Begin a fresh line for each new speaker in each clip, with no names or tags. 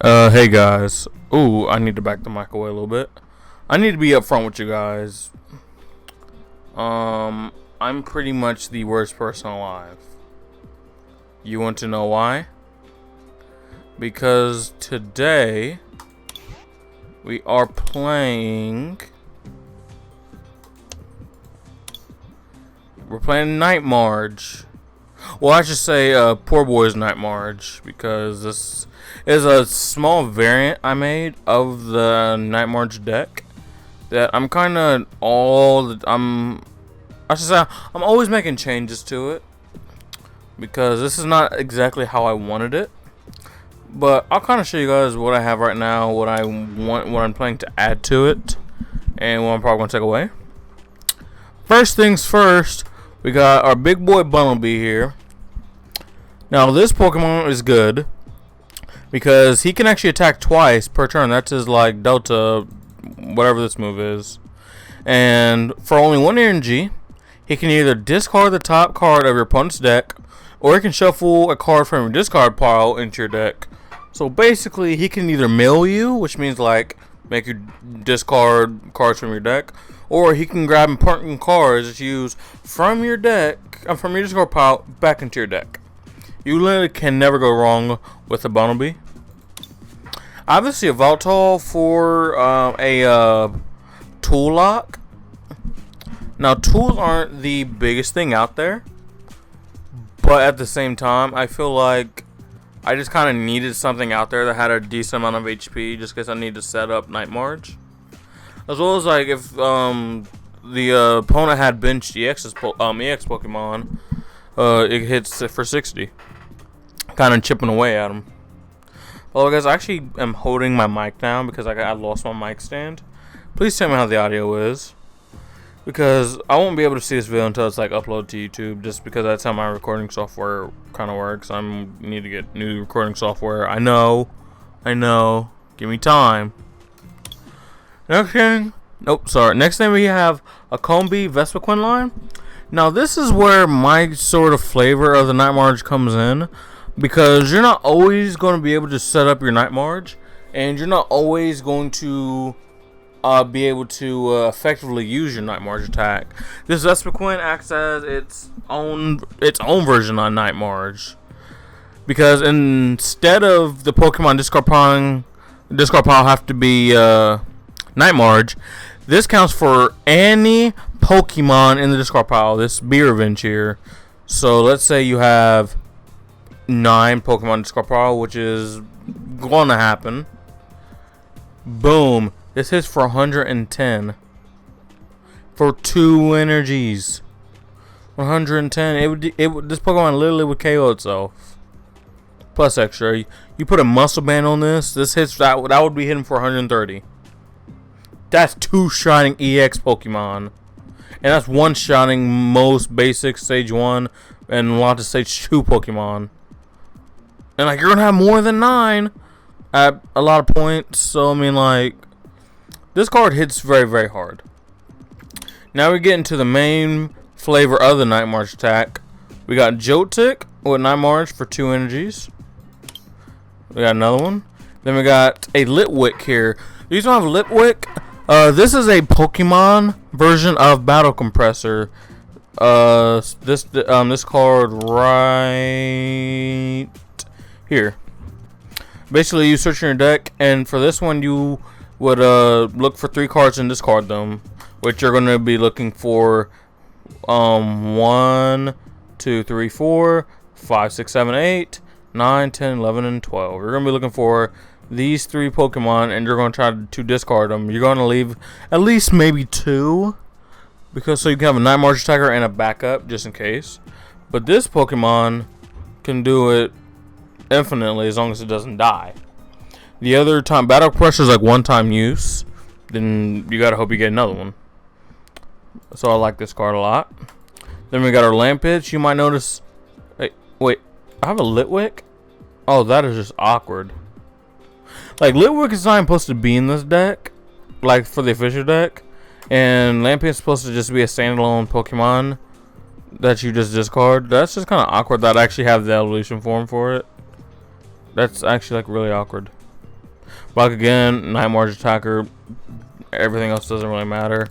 Hey guys. Ooh, I need to back the mic away a little bit. I need to be upfront with you guys. I'm pretty much the worst person alive. You want to know why? Because today we are playing. We're playing Night March. Well, I should say Poor Boy's Night March, because this is a small variant I made of the Night March deck that I'm kind of I'm always making changes to it, because this is not exactly how I wanted it. But I'll kind of show you guys what I have right now, what I'm planning to add to it, and what I'm probably going to take away. First things first, we got our big boy Bunnelby here. Now this Pokemon is good because he can actually attack twice per turn. That's his like Delta, whatever this move is. And for only one energy, he can either discard the top card of your opponent's deck, or he can shuffle a card from your discard pile into your deck. So basically, he can either mill you, which means like make you discard cards from your deck, or he can grab important cards that you use from your deck, from your discard pile, back into your deck. You literally can never go wrong with a Bunnelby. Obviously, a Voltol for a tool lock. Now, tools aren't the biggest thing out there, but at the same time, I feel like I just kind of needed something out there that had a decent amount of HP, just because I need to set up Night March. As well as like if the opponent had benched EX Pokemon, it hits for 60, kind of chipping away at him. Well, guys, I actually am holding my mic down because I lost my mic stand. Please tell me how the audio is, because I won't be able to see this video until it's like uploaded to YouTube, just because that's how my recording software kind of works. I need to get new recording software. I know. Give me time. Next thing we have a Combee Vespiquen line. Now this is where my sort of flavor of the Night March comes in, because you're not always going to be able to set up your Night March, and you're not always going to be able to effectively use your Night March attack. This Vespiquen acts as its own version on Night March, because instead of the Pokemon discard pile have to be Night March, this counts for any Pokemon in the discard pile. This Beer Revenge here. So let's say you have 9 Pokemon discard pile, which is going to happen. Boom. This hits for 110. For 2 energies. 110. This Pokemon literally would KO itself. Plus extra. You put a muscle band on this hits that would be hitting for 130. That's 2 shining EX Pokemon. And that's 1 shining most basic Stage 1 and lots of Stage 2 Pokemon. And like, you're gonna have more than 9 at a lot of points. So I mean, like, this card hits very, very hard. Now we get into the main flavor of the Night March attack. We got Joltik with Night March for 2 energies. We got another one. Then we got a Litwick here. The reason I have Litwick, this is a Pokemon version of Battle Compressor. This card right here. Basically, you search in your deck, and for this one, you would look for 3 cards and discard them, which you're going to be looking for 1, 2, 3, 4, 5, 6, 7, 8, 9, 10, 11, and 12. You're going to be looking for these 3 Pokemon, and you're going to try to discard them. You're going to leave at least maybe 2, because so you can have a Night March attacker and a backup just in case. But this Pokemon can do it infinitely as long as it doesn't die. The other time, Battle Pressure is like 1-time use. Then you gotta hope you get another one. So I like this card a lot. Then we got our Lampitch. You might notice. Hey, wait, I have a Litwick? Oh, that is just awkward. Like, Litwick is not supposed to be in this deck, like for the official deck, and Lampitch is supposed to just be a standalone Pokemon that you just discard. That's just kind of awkward that I actually have the evolution form for it. That's actually like really awkward. But again, Night March attacker. Everything else doesn't really matter.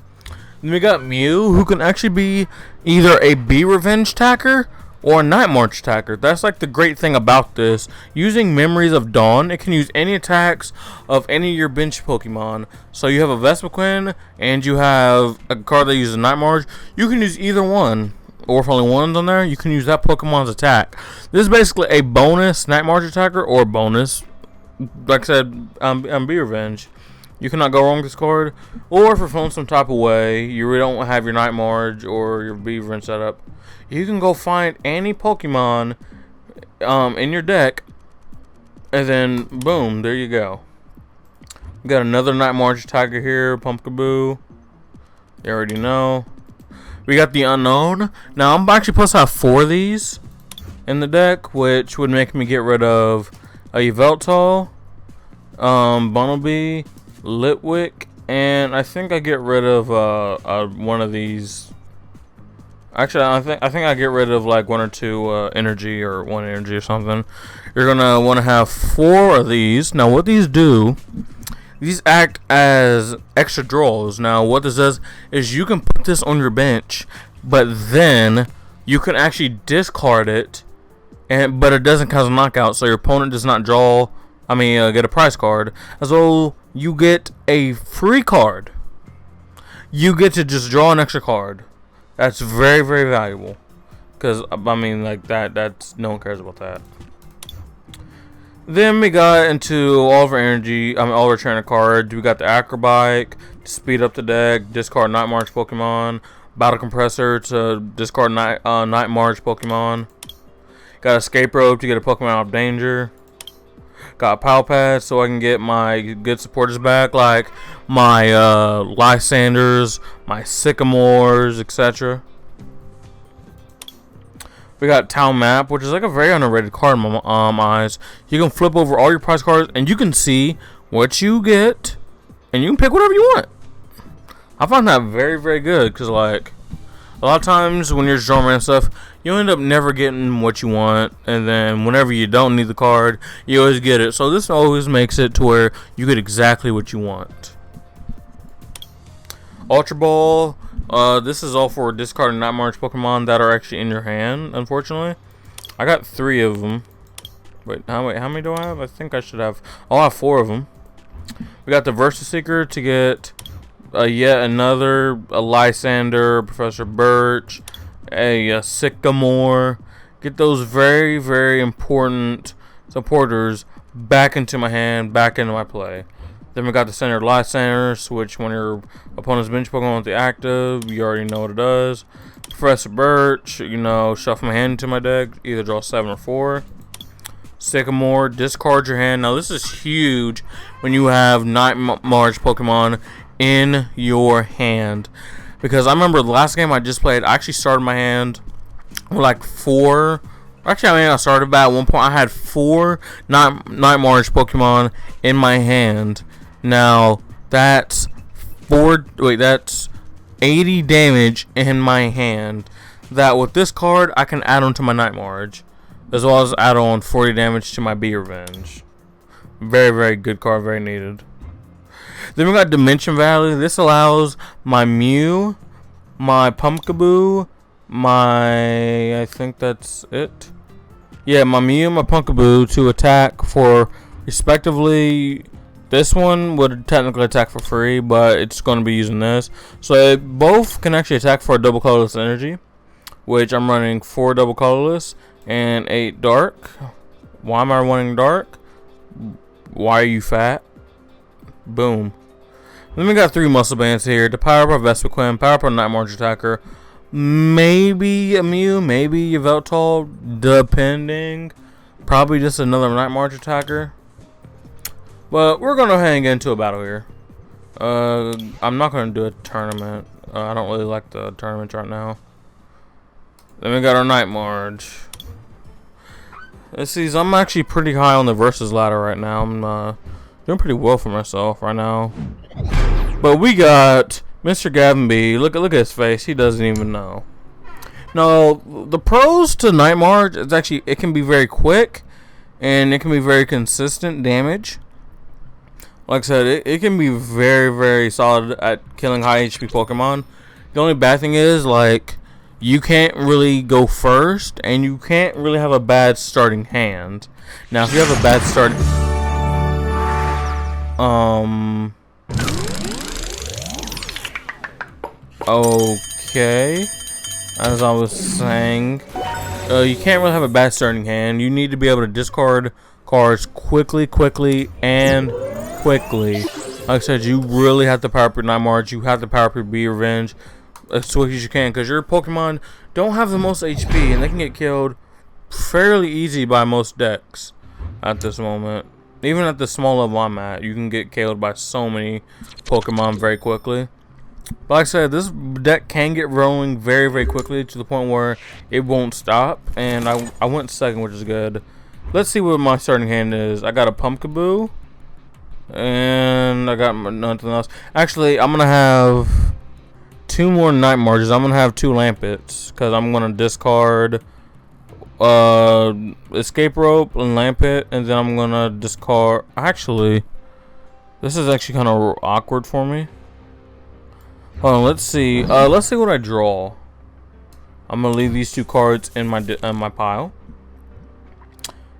Then we got Mew, who can actually be either a Bee Revenge attacker or a Night March attacker. That's like the great thing about this. Using Memories of Dawn, it can use any attacks of any of your bench Pokemon. So you have a Vespiquen and you have a card that uses Night March. You can use either one. Or if only one's on there, you can use that Pokemon's attack. This is basically a bonus Night March attacker or bonus, like I said, Bee Revenge. You cannot go wrong with this card. Or if you're feeling some type of way, you really don't have your Night March or your Bee Revenge set up, you can go find any Pokemon in your deck, and then boom, there you go. We got another Night March attacker here, Pumpkaboo. You already know. We got the Unknown. Now I'm actually supposed to have 4 of these in the deck, which would make me get rid of a Yveltal, Bunnelby, Litwick, and I think I get rid of one of these. Actually, I think I get rid of like 1 or 2 energy or 1 energy or something. You're gonna want to have 4 of these. Now, what these do? These act as extra draws. Now, what this does is you can put this on your bench, but then you can actually discard it, but it doesn't cause a knockout, so your opponent does not draw. Get a prize card. As well, you get a free card. You get to just draw an extra card. That's very, very valuable. Because, that's no one cares about that. Then we got into all of our energy, all of our trainer cards. We got the Acrobike to speed up the deck, discard Night March Pokemon, Battle Compressor to discard Night March Pokemon. Got Escape Rope to get a Pokemon out of danger. Got Pal Pad so I can get my good supporters back, like my Lysanders, my Sycamores, etc. We got Town Map, which is like a very underrated card in my eyes. You can flip over all your prize cards, and you can see what you get, and you can pick whatever you want. I find that very, very good, because like a lot of times when you're drawing random stuff, you end up never getting what you want, and then whenever you don't need the card, you always get it. So this always makes it to where you get exactly what you want. Ultra Ball. This is all for discarding Night March Pokemon that are actually in your hand, unfortunately. I got 3 of them. Wait, how many do I have? I think I should have... I'll have 4 of them. We got the Versus Seeker to get yet another Lysander, Professor Birch, a Sycamore. Get those very, very important supporters back into my hand, back into my play. Then we got the Center Lysander, switch when your opponent's bench Pokemon with the active. You already know what it does. Professor Birch, shuffle my hand into my deck. Either draw 7 or 4. Sycamore, discard your hand. Now this is huge when you have Night March Pokemon in your hand. Because I remember the last game I just played, I actually started my hand with like 4... Actually, I started back at one point. I had 4 Night March Pokemon in my hand. Now that's 80 damage in my hand. That with this card I can add on to my Night March, as well as add on 40 damage to my Bee Revenge. Very, very good card, very needed. Then we got Dimension Valley. This allows my Mew, my Pumpkaboo, I think that's it. Yeah, my Mew and my Pumpkaboo to attack for respectively. This one would technically attack for free, but it's going to be using this. So they both can actually attack for a double colorless energy, which I'm running 4 double colorless and 8 dark. Why am I running dark? Why are you fat? Boom. Then we got 3 muscle bands here to power up our Vespiquen, power up our Night March attacker. Maybe a Mew, maybe Yveltal, depending. Probably just another Night March attacker. But we're going to hang into a battle here. I'm not going to do a tournament. I don't really like the tournaments right now. Then we got our Night March. Let's see, I'm actually pretty high on the versus ladder right now. I'm doing pretty well for myself right now. But we got Mr. Gavin B. Look at his face. He doesn't even know. Now, the pros to Night March is actually it can be very quick and it can be very consistent damage. Like I said, it can be very, very solid at killing high HP Pokemon. The only bad thing is, like, you can't really go first, and you can't really have a bad starting hand. Now, if you have a bad start, okay, as I was saying, you can't really have a bad starting hand. You need to be able to discard cards quickly, and quickly. Like I said, you really have to power up your Night March. You have to power up your Be Revenge as quick as you can, because your Pokemon don't have the most HP, and they can get killed fairly easy by most decks at this moment. Even at the small level I'm at, you can get killed by so many Pokemon very quickly. But like I said, this deck can get rolling very, very quickly to the point where it won't stop. And I went second, which is good. Let's see what my starting hand is. I got a Pumpkaboo, and I got nothing else. Actually, I'm gonna have 2 more Night Marches. I'm gonna have 2 Lampets, because I'm gonna discard Escape Rope and Lampet, and then I'm gonna discard. Actually, this is actually kind of awkward for me. Hold on, let's see. Let's see what I draw. I'm gonna leave these 2 cards in my pile.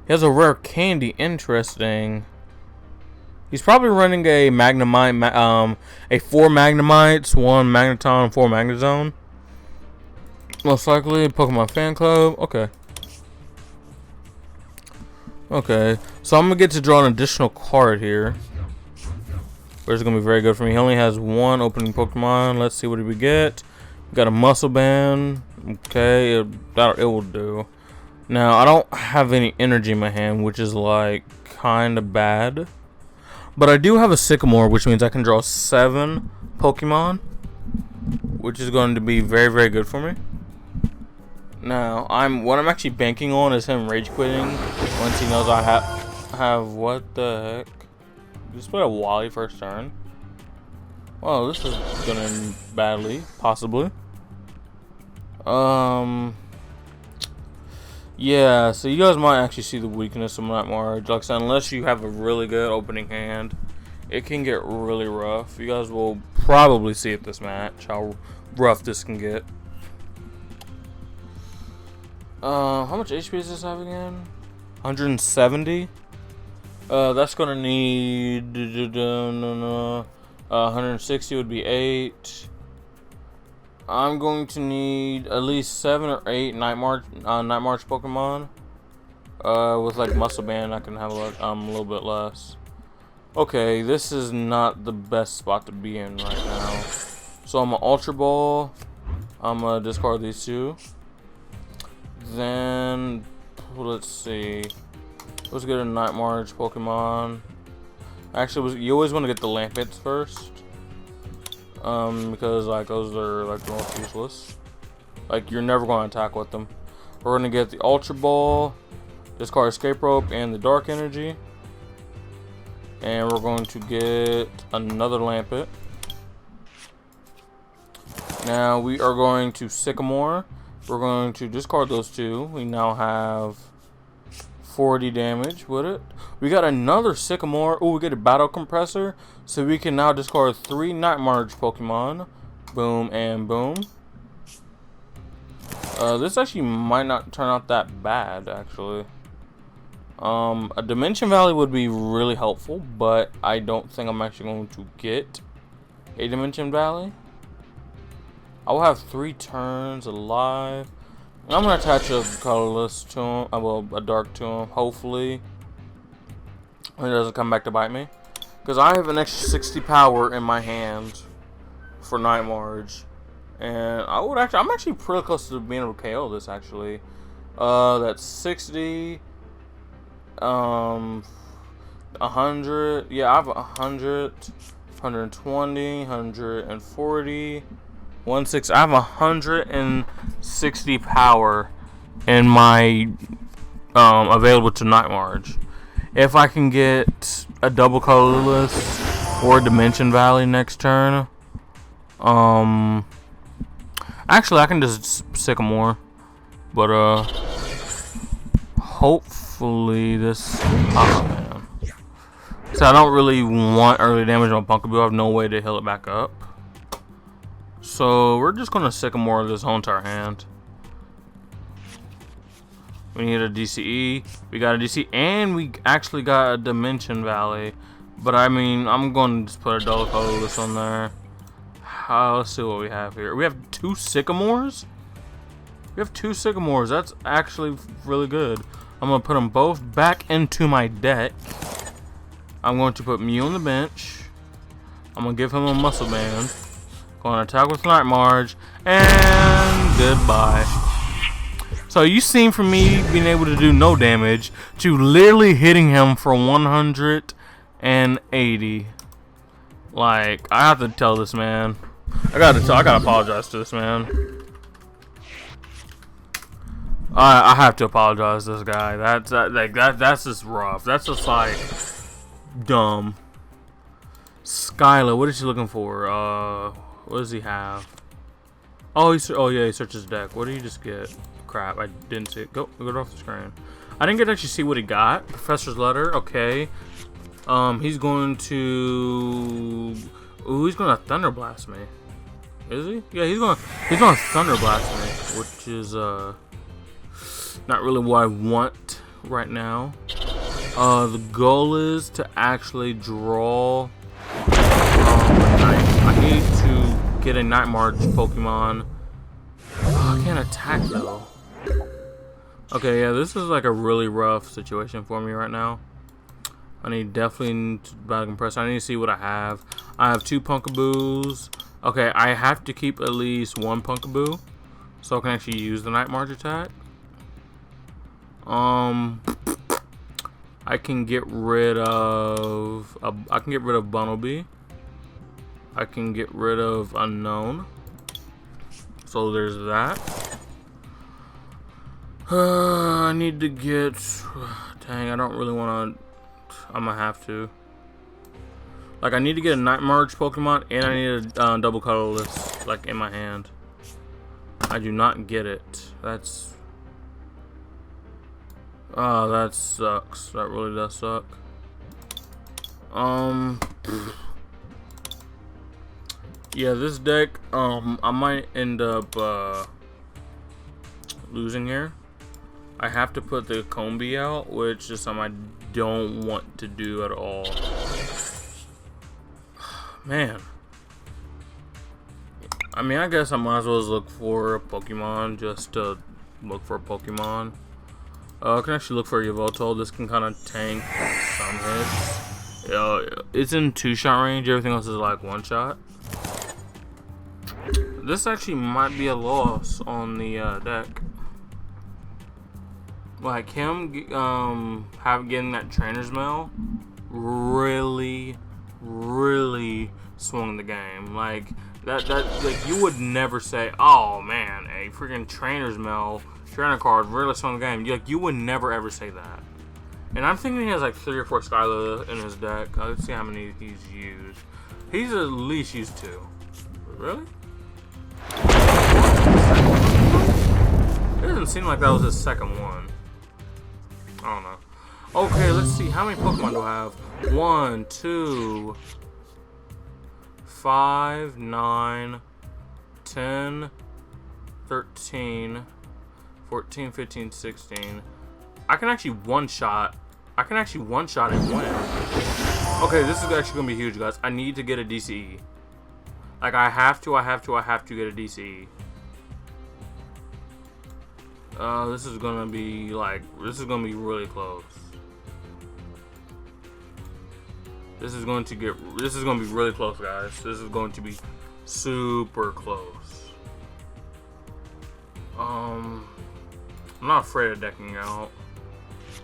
He has a rare candy. Interesting. He's probably running a Magnemite, a 4 Magnemites, 1 Magneton, 4 Magnezone. Most likely, Pokemon Fan Club. Okay. Okay, so I'm gonna get to draw an additional card here, which is gonna be very good for me. He only has 1 opening Pokemon. Let's see what we get. We got a Muscle Band. Okay, it will do. Now I don't have any energy in my hand, which is like kind of bad. But I do have a Sycamore, which means I can draw 7 Pokemon, which is going to be very, very good for me. Now, what I'm actually banking on is him rage quitting once he knows I have what the heck? Just put a Wally first turn. Well, this is gonna end badly, possibly. Yeah, so you guys might actually see the weakness of Night March. Like I said, unless you have a really good opening hand, it can get really rough. You guys will probably see at this match how rough this can get. How much HP does this have again? 170. That's gonna need 160 would be 8. I'm going to need at least 7 or 8 Night March Pokemon. With like Muscle Band, I can have a little bit less. Okay, this is not the best spot to be in right now. So I'm gonna Ultra Ball. I'm gonna discard these 2. Then let's see. Let's get a Night March Pokemon. Actually, you always want to get the Lampets first. Because like those are like the most useless. Like you're never going to attack with them. We're gonna get the Ultra Ball, discard Escape Rope, and the Dark Energy. And we're going to get another Lampet. Now we are going to Sycamore. We're going to discard those 2. We now have 40 damage with it. We got another Sycamore. Oh, we get a Battle Compressor. So we can now discard 3 Night March Pokemon. Boom and boom. This actually might not turn out that bad, actually. A Dimension Valley would be really helpful, but I don't think I'm actually going to get a Dimension Valley. I will have 3 turns alive. I'm gonna attach a colorless to him, well, a dark to him. Hopefully, it doesn't come back to bite me, because I have an extra 60 power in my hand for Night March, and I'm actually pretty close to being able to KO this. Actually, that's 60, 100. Yeah, I have 100, 120, 140. 160. I have 160 power in my available to Night March. If I can get a double colorless or Dimension Valley next turn, actually I can just Sycamore, but hopefully this. Oh man, So I don't really want early damage on Pumpkaboo. I have no way to heal it back up. So we're just gonna Sycamore this whole entire hand. We need a DCE. We got a DCE, and we actually got a Dimension Valley. But I mean, I'm gonna just put a double colorless on there. Let's see what we have here. We have 2 Sycamores. We have 2 Sycamores. That's actually really good. I'm gonna put them both back into my deck. I'm going to put Mew on the bench. I'm gonna give him a Muscle Band. Going to attack with Night Marge, and goodbye. So you seen from me being able to do no damage to literally hitting him for 180. Like, I have to tell this man. I gotta apologize to this man. I have to apologize to this guy. That's just rough. That's just like dumb. Skyla, what is she looking for? What does he have? Oh, he searches his deck. What did he just get? Crap, I didn't see it. Go off the screen. I didn't get to actually see what he got. Professor's Letter, okay. He's going to... Ooh, he's gonna Thunder Blast me. Is he? Yeah, he's gonna Thunder Blast me, which is not really what I want right now. The goal is to actually draw. I need to get a Night March Pokemon. Oh, I can't attack though. Okay, yeah, this is like a really rough situation for me right now. I need definitely Battle Compressor. I need to see what I have. I have 2 Punkaboos. Okay, I have to keep at least 1 Punkaboo so I can actually use the Night March attack. I can get rid of Bunnelby. I can get rid of Unknown. So there's that. I need to get... Dang, I don't really want to... I'm gonna have to. Like, I need to get a Night March Pokemon, and I need a double colorless, like, in my hand. I do not get it. That's... Oh, that sucks. That really does suck. Yeah, this deck, I might end up, losing here. I have to put the Combee out, which is something I don't want to do at all. Man. I mean, I guess I might as well look for a Pokemon just to look for a Pokemon. I can actually look for a Yveltal. This can kind of tank some hits. It's in 2-shot range. Everything else is like 1-shot. This actually might be a loss on the deck. Like him getting that Trainer's Mail really swung the game. Like that like you would never say, oh man, a freaking Trainer's Mail trainer card really swung the game. Like you would never ever say that. And I'm thinking he has like 3 or 4 Skyla in his deck. Let's see how many he's used. He's at least used 2. Really? It doesn't seem like that was his second one. I don't know. Okay, let's see. How many Pokemon do I have? 1, 2, 5, 9, 10, 13, 14, 15, 16. I can actually one-shot. I can actually one-shot and win. Okay, this is actually going to be huge, guys. I need to get a DCE. Like, I have to get a DCE. This is gonna be like, this is gonna be really close. This is going to be really close, guys. This is going to be super close. I'm not afraid of decking out.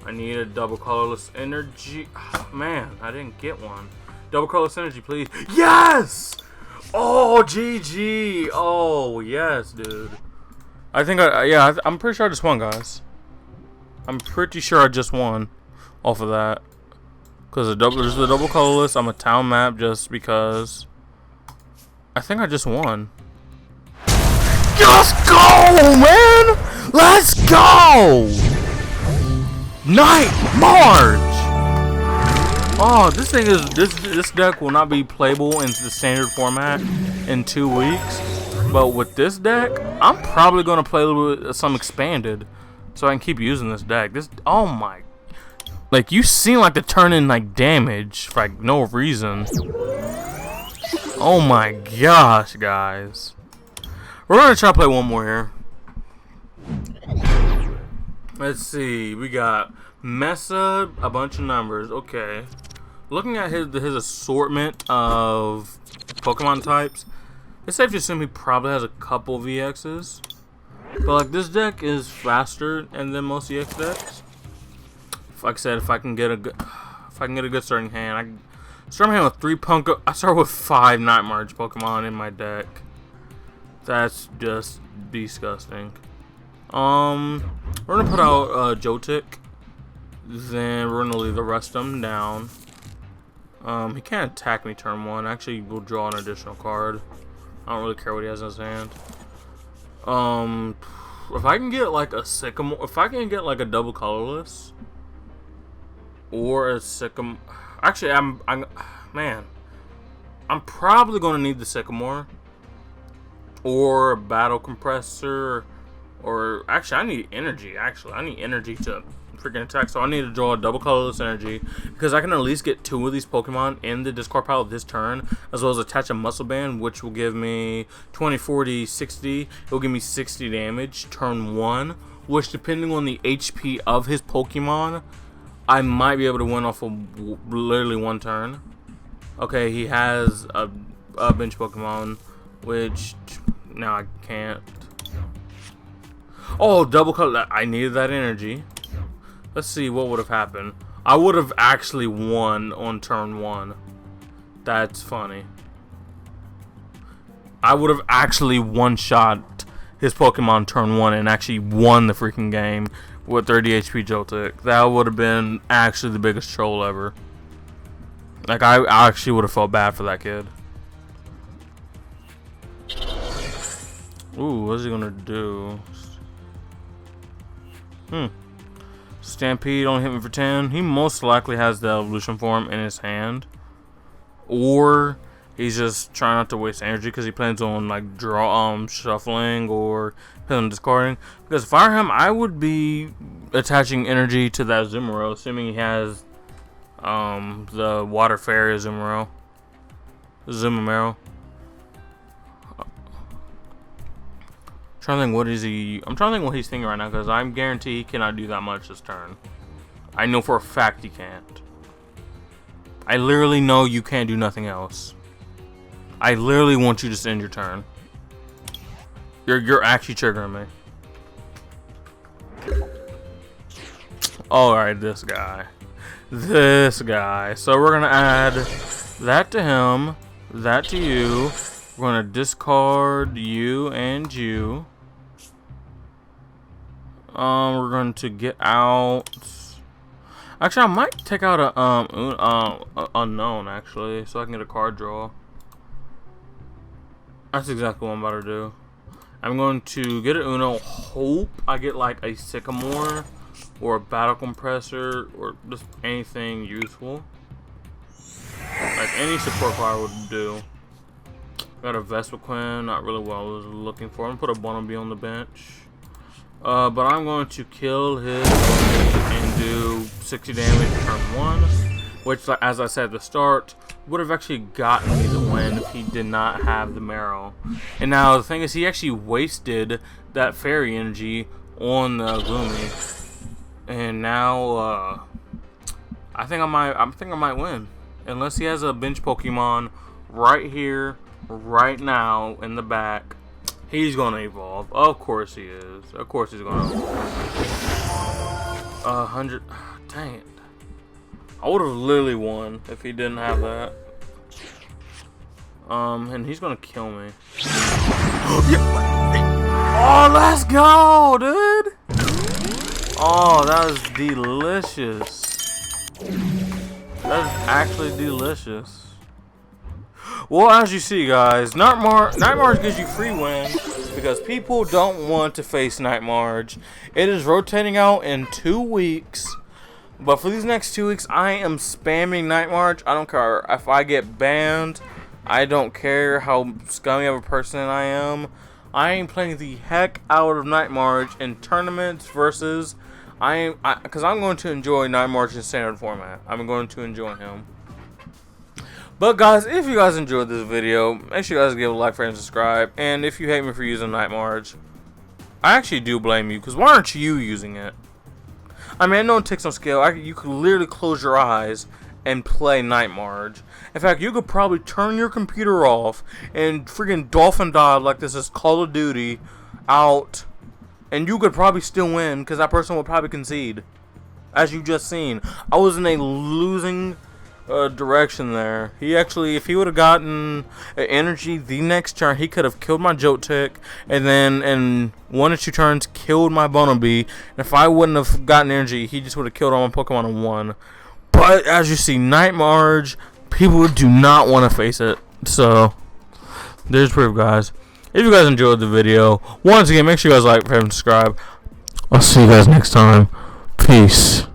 I need a double colorless energy. Oh, man, I didn't get one. Double colorless energy, please. Yes! Oh, GG. Oh, yes, dude. I think I'm pretty sure I just won, guys. I'm pretty sure I just won off of that. Because there's the double colorless. I'm a town map just because. I think I just won. Let's go, man! Let's go! Night March! Oh, this thing is this deck will not be playable in the standard format in 2 weeks. But with this deck, I'm probably gonna play a little bit some expanded, so I can keep using this deck. Oh my, like you seem like to turn in like damage for like no reason. Oh my gosh, guys. We're gonna try to play one more here. Let's see. We got Mesa, a bunch of numbers. Okay. Looking at his assortment of Pokemon types, it's safe to assume he probably has a couple VXs. But like this deck is faster than most EX decks. Like I said, if I can get a good starting hand, I start my hand with 3 Punko. I start with 5 Nightmarch Pokemon in my deck. That's just disgusting. We're gonna put out Jotik. Then we're gonna leave the rest of them down. He can't attack me turn 1. Actually, we'll draw an additional card. I don't really care what he has in his hand. If I can get like a Sycamore, if I can get like a double colorless or a Sycamore, actually, man, I'm probably gonna need the Sycamore or a Battle Compressor, or actually, I need energy. Actually, I need energy to freaking attack, so I need to draw a double colorless energy because I can at least get 2 of these Pokemon in the discard pile this turn, as well as attach a Muscle Band, which will give me 20, 40, 60. It will give me 60 damage turn 1, which depending on the HP of his Pokemon, I might be able to win off of literally 1 turn. Okay, he has a bench Pokemon, which now I can't. Oh, double color! I needed that energy. Let's see what would have happened. I would have actually won on turn 1. That's funny. I would have actually one-shot his Pokemon turn 1 and actually won the freaking game with 30 HP Joltik. That would have been actually the biggest troll ever. Like, I actually would have felt bad for that kid. Ooh, what's he gonna do? Stampede only hit me for 10. He most likely has the evolution form in his hand, or he's just trying not to waste energy because he plans on like shuffling or plans on discarding. Because if I were him, I would be attaching energy to that Azumarill, assuming he has the Water Fairy Azumarill. I'm trying to think what he's thinking right now, because I'm guaranteed he cannot do that much this turn. I know for a fact he can't. I literally know you can't do nothing else. I literally want you to just end your turn. You're actually triggering me. Alright, this guy. So we're gonna add that to him, that to you. We're gonna discard you and you. We're going to get out. Actually, I might take out a unknown actually, so I can get a card draw. That's exactly what I'm about to do. I'm going to get an Uno. Hope I get like a Sycamore or a Battle Compressor or just anything useful. Like any support card would do. Got a Vespiquen, not really what I was looking for. I'm gonna put a Bunnelby on the bench. But I'm going to kill his and do 60 damage turn 1, which, as I said at the start, would have actually gotten me the win if he did not have the Marrow. And now the thing is, he actually wasted that fairy energy on the Gloomy, and now I think I might win, unless he has a bench Pokemon right here, right now in the back. He's gonna evolve. Of course he is. Of course he's gonna evolve. 100. Dang it. I would have literally won if he didn't have that. And he's gonna kill me. Oh, let's go, dude. Oh, that is delicious. That is actually delicious. Well, as you see, guys, Nightmarch gives you free win because people don't want to face Nightmarch. It is rotating out in 2 weeks, But for these next 2 weeks, I am spamming Night March. I don't care if I get banned. I don't care how scummy of a person I am. I am playing the heck out of Night March in tournaments versus because I'm going to enjoy Night March in standard format. I'm going to enjoy him. But guys, if you guys enjoyed this video, make sure you guys give it a like, and subscribe. And if you hate me for using Night March, I actually do blame you, because why aren't you using it? I mean, I know it takes some skill. You could literally close your eyes and play Night March. In fact, you could probably turn your computer off and freaking dolphin dive like this is Call of Duty out, and you could probably still win, because that person would probably concede. As you just seen, I was in a losing direction there. He actually, if he would have gotten energy the next turn, he could have killed my Joltik, and then in 1 or 2 turns killed my Bunnelby. And if I wouldn't have gotten energy, he just would have killed all my Pokemon in 1. But as you see, Night March, people do not want to face it. So there's proof, guys. If you guys enjoyed the video, once again, make sure you guys like, and subscribe. I'll see you guys next time. Peace.